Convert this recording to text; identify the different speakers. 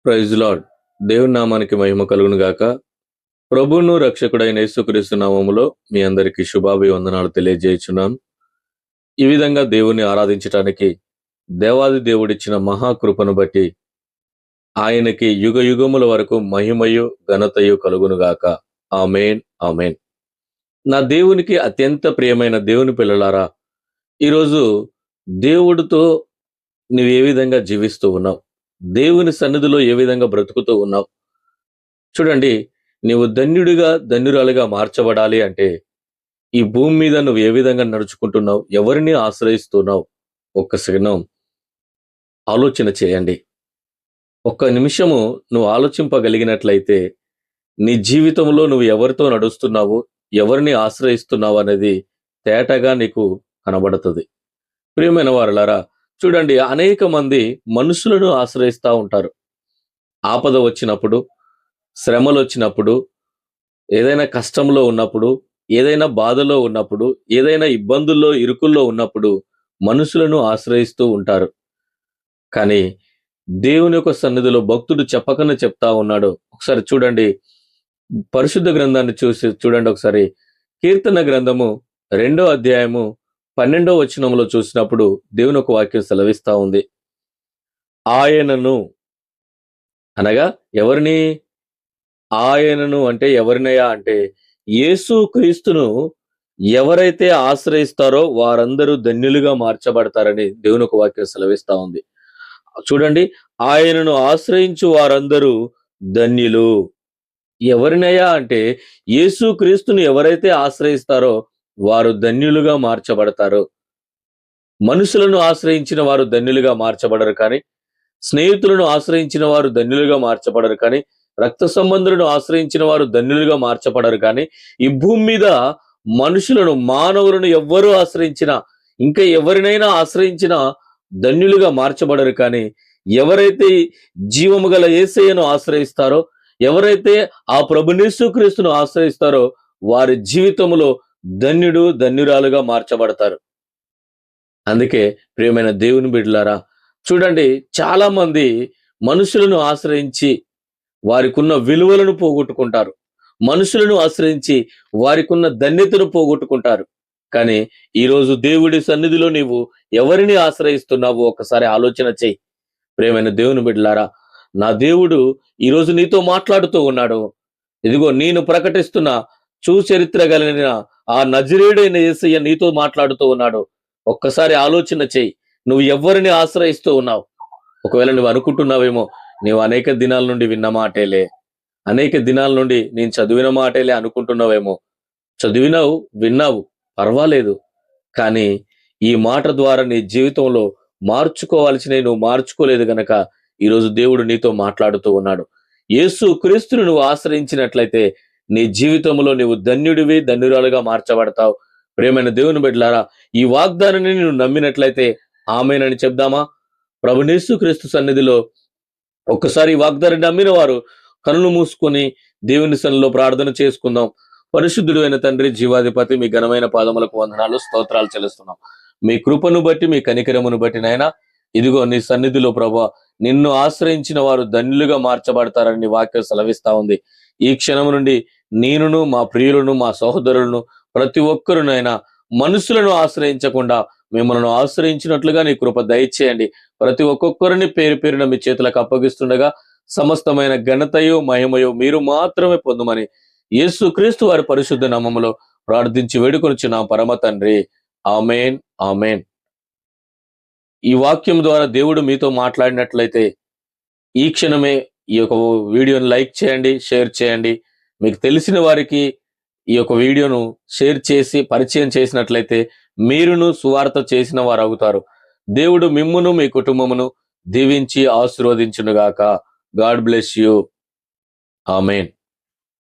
Speaker 1: Praise lord. దేవుని నామానికి మహిమ కలుగును గాక. ప్రభువును రక్షకుడైన యేసుక్రీస్తు నామములో మీ అందరికీ శుభాభివందనాలు తెలియజేయుచున్నాను. ఈ విధంగా దేవుని ఆరాధించటానికి దేవాది దేవుడిచ్చిన మహాకృపను బట్టి ఆయనకి యుగ యుగముల వరకు మహిమయు ఘనతయు కలుగును గాక. ఆమేన్, ఆమేన్. నా దేవునికి అత్యంత ప్రియమైన దేవుని పిల్లలారా, ఈరోజు దేవుడితో నువ్వు ఏ విధంగా జీవిస్తూ ఉన్నావు? దేవుని సన్నిధిలో ఏ విధంగా బ్రతుకుతూ ఉన్నావు? చూడండి, నీవు ధన్యుడిగా, ధన్యురాలిగా మార్చబడాలి అంటే, ఈ భూమి మీద నువ్వు ఏ విధంగా నడుచుకుంటున్నావు? ఎవరిని ఆశ్రయిస్తున్నావు? ఒక్క క్షణం ఆలోచన చేయండి. ఒక్క నిమిషము నువ్వు ఆలోచింపగలిగినట్లయితే, నీ జీవితంలో నువ్వు ఎవరితో నడుస్తున్నావు? ఎవరిని ఆశ్రయిస్తున్నావు అనేది తేటగా నీకు కనబడుతది. ప్రియమైన వారలారా, చూడండి, అనేక మంది మనుషులను ఆశ్రయిస్తా ఉంటారు. ఆపద వచ్చినప్పుడు, శ్రమలొచ్చినప్పుడు, ఏదైనా కష్టంలో ఉన్నప్పుడు, ఏదైనా బాధలో ఉన్నప్పుడు, ఏదైనా ఇబ్బందుల్లో, ఇరుకుల్లో ఉన్నప్పుడు మనుషులను ఆశ్రయిస్తూ ఉంటారు. కానీ దేవుని యొక్క సన్నిధిలో భక్తుడు చెప్పకనే చెప్తా ఉన్నాడు. ఒకసారి చూడండి, పరిశుద్ధ గ్రంథాన్ని చూడండి ఒకసారి. కీర్తన గ్రంథము 2వ అధ్యాయము 12వ వచనంలో చూసినప్పుడు దేవుని ఒక వాక్యం సెలవిస్తా ఉంది. ఆయనను అనగా ఎవరిని? ఆయనను అంటే ఎవరినయ్యా అంటే, యేసు క్రీస్తును ఎవరైతే ఆశ్రయిస్తారో వారందరూ ధన్యులుగా మార్చబడతారని దేవుని ఒక వాక్యం సెలవిస్తా ఉంది. చూడండి, ఆయనను ఆశ్రయించు వారందరూ ధన్యులు. ఎవరినయ్యా అంటే, యేసు క్రీస్తును ఎవరైతే ఆశ్రయిస్తారో వారు ధన్యులుగా మార్చబడతారు. మనుషులను ఆశ్రయించిన వారు ధన్యులుగా మార్చబడరు కానీ, స్నేహితులను ఆశ్రయించిన వారు ధన్యులుగా మార్చబడరు కానీ, రక్త సంబంధులను ఆశ్రయించిన వారు ధన్యులుగా మార్చబడరు కానీ, ఈ భూమి మీద మనుషులను, మానవులను ఎవ్వరూ ఆశ్రయించినా, ఇంకా ఎవరినైనా ఆశ్రయించినా ధన్యులుగా మార్చబడరు కానీ, ఎవరైతే జీవము గల యేసయ్యను ఆశ్రయిస్తారో, ఎవరైతే ఆ ప్రభుయేసు క్రీస్తును ఆశ్రయిస్తారో వారి జీవితంలో ధన్యుడు, ధన్యురాలుగా మార్చబడతారు. అందుకే ప్రియమైన దేవుని బిడ్డలారా, చూడండి, చాలా మంది మనుషులను ఆశ్రయించి వారికున్న విలువలను పోగొట్టుకుంటారు. మనుషులను ఆశ్రయించి వారికున్న ధన్యతను పోగొట్టుకుంటారు. కానీ ఈరోజు దేవుడి సన్నిధిలో నీవు ఎవరిని ఆశ్రయిస్తున్నావో ఒకసారి ఆలోచన చెయ్యి. ప్రియమైన దేవుని బిడ్డలారా, నా దేవుడు ఈరోజు నీతో మాట్లాడుతూ ఉన్నాడు. ఇదిగో నేను ప్రకటిస్తున్న సుచరిత్ర కలిగిన ఆ నజరేయుడైన యేసయ్య నీతో మాట్లాడుతూ ఉన్నాడు. ఒక్కసారి ఆలోచన చెయ్యి. నువ్వు ఎవరిని ఆశ్రయిస్తూ ఉన్నావు? ఒకవేళ నువ్వు అనుకుంటున్నావేమో, నీవు అనేక దినాల నుండి విన్న మాటేలే, అనేక దినాల నుండి నేను చదివిన మాటేలే అనుకుంటున్నావేమో. చదివినావు, విన్నావు, పర్వాలేదు. కానీ ఈ మాట ద్వారా నీ జీవితంలో మార్చుకోవాల్సినవి నువ్వు మార్చుకోలేదు గనక ఈరోజు దేవుడు నీతో మాట్లాడుతూ ఉన్నాడు. యేసు క్రీస్తును నువ్వు ఆశ్రయించినట్లయితే నీ జీవితంలో నీవు ధన్యుడివి, ధన్యురాలుగా మార్చబడతావు. ప్రియమైన దేవుని బిడ్డలారా, ఈ వాగ్దానాన్ని నువ్వు నమ్మినట్లయితే ఆమేనని చెప్దామా? ప్రభుయేసు క్రీస్తు సన్నిధిలో ఒక్కసారి ఈ వాగ్దానం నమ్మిన వారు కనులు మూసుకొని దేవుని సన్నిధిలో ప్రార్థన చేసుకుందాం. పరిశుద్ధుడు అయిన తండ్రి, జీవాధిపతి, మీ ఘనమైన పాదములకు వందనాలు, స్తోత్రాలు చెల్లిస్తున్నాం. మీ కృపను బట్టి, మీ కనికరమును బట్టి నాయనా, ఇదిగో నీ సన్నిధిలో ప్రభువా, నిన్ను ఆశ్రయించిన వారు ధన్యులుగా మార్చబడతారని నీ వాక్యం సెలవిస్తా ఉంది. ఈ క్షణం నుండి నేనును, మా ప్రియులను, మా సహోదరులను, ప్రతి ఒక్కరునైనా మనుషులను ఆశ్రయించకుండా మిమ్మల్ని ఆశ్రయించినట్లుగా నీ కృప దయచేయండి. ప్రతి ఒక్కొక్కరిని పేరు పేరున మీ చేతులకు అప్పగిస్తుండగా సమస్తమైన ఘనతయు, మహిమయు మీరు మాత్రమే పొందుమని యేసు క్రీస్తు వారి పరిశుద్ధ నామములో ప్రార్థించి వేడుకొనుచున్నాం పరమ తండ్రి. ఆమేన్, ఆమేన్. ఈ వాక్యం ద్వారా దేవుడు మీతో మాట్లాడినట్లయితే ఈ క్షణమే ఈ యొక్క వీడియోని లైక్ చేయండి, షేర్ చేయండి. మీకు తెలిసిన వారికి ఈ యొక్క వీడియోను షేర్ చేసి పరిచయం చేసినట్లయితే మీరును సువార్త చేసిన వారు అవుతారు. దేవుడు మిమ్మును, మీ కుటుంబమును దీవించి ఆశీర్వదించునుగాక. God bless you. ఆమేన్.